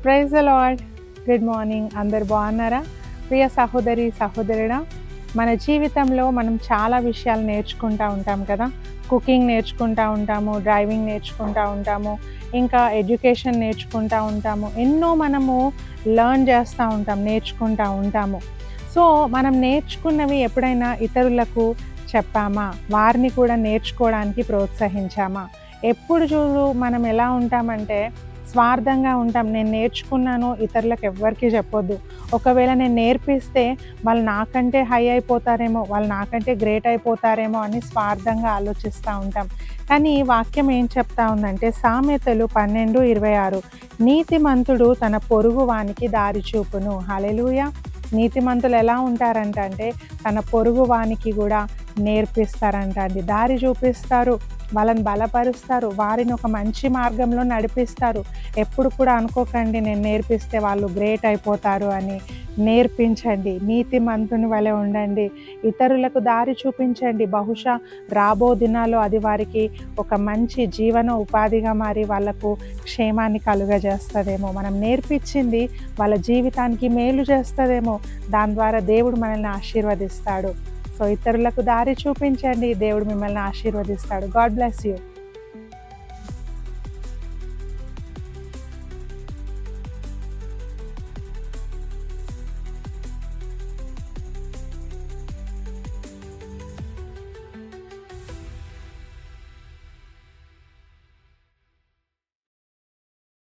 Praise the Lord. Good morning. అందరు బాగున్నారా? ప్రియ సహోదరి సహోదరుడా, మన జీవితంలో మనం చాలా విషయాలు నేర్చుకుంటూ ఉంటాం కదా. కుకింగ్ నేర్చుకుంటూ ఉంటాము, డ్రైవింగ్ నేర్చుకుంటూ ఉంటాము, ఇంకా ఎడ్యుకేషన్ నేర్చుకుంటూ ఉంటాము. ఎన్నో మనము లర్న్ చేస్తూ ఉంటాం, నేర్చుకుంటూ ఉంటాము. సో మనం నేర్చుకున్నవి ఎప్పుడైనా ఇతరులకు చెప్పామా? వారిని కూడా నేర్చుకోవడానికి ప్రోత్సహించామా? ఎప్పుడు చూడు మనం ఎలా ఉంటామంటే స్వార్థంగా ఉంటాం. నేను నేర్చుకున్నాను, ఇతరులకు ఎవ్వరికీ చెప్పొద్దు. ఒకవేళ నేను నేర్పిస్తే వాళ్ళు నాకంటే హై అయిపోతారేమో, వాళ్ళు నాకంటే గ్రేట్ అయిపోతారేమో అని స్వార్థంగా ఆలోచిస్తూ ఉంటాం. కానీ ఈ వాక్యం ఏం చెప్తా ఉందంటే సామెతలు 12:26, నీతిమంతుడు తన పొరుగు వానికి దారి చూపును. హల్లెలూయా. నీతిమంతులు ఎలా ఉంటారంట అంటే తన పొరుగు వానికి కూడా నేర్పిస్తారంట అండి, దారి చూపిస్తారు, వాళ్ళని బలపరుస్తారు, వారిని ఒక మంచి మార్గంలో నడిపిస్తారు. ఎప్పుడు కూడా అనుకోకండి నేను నేర్పిస్తే వాళ్ళు గ్రేట్ అయిపోతారు అని. నేర్పించండి, నీతిమంతుని వలె ఉండండి, ఇతరులకు దారి చూపించండి. బహుశా రాబో దినాల్లో అది వారికి ఒక మంచి జీవన ఉపాధిగా మారి వాళ్ళకు క్షేమాన్ని కలుగజేస్తుందేమో. మనం నేర్పించింది వాళ్ళ జీవితానికి మేలు చేస్తుందేమో. దాని ద్వారా దేవుడు మనల్ని ఆశీర్వదిస్తాడు. సో ఇతరులకు దారి చూపించండి, దేవుడు మిమ్మల్ని ఆశీర్వదిస్తాడు. God bless you.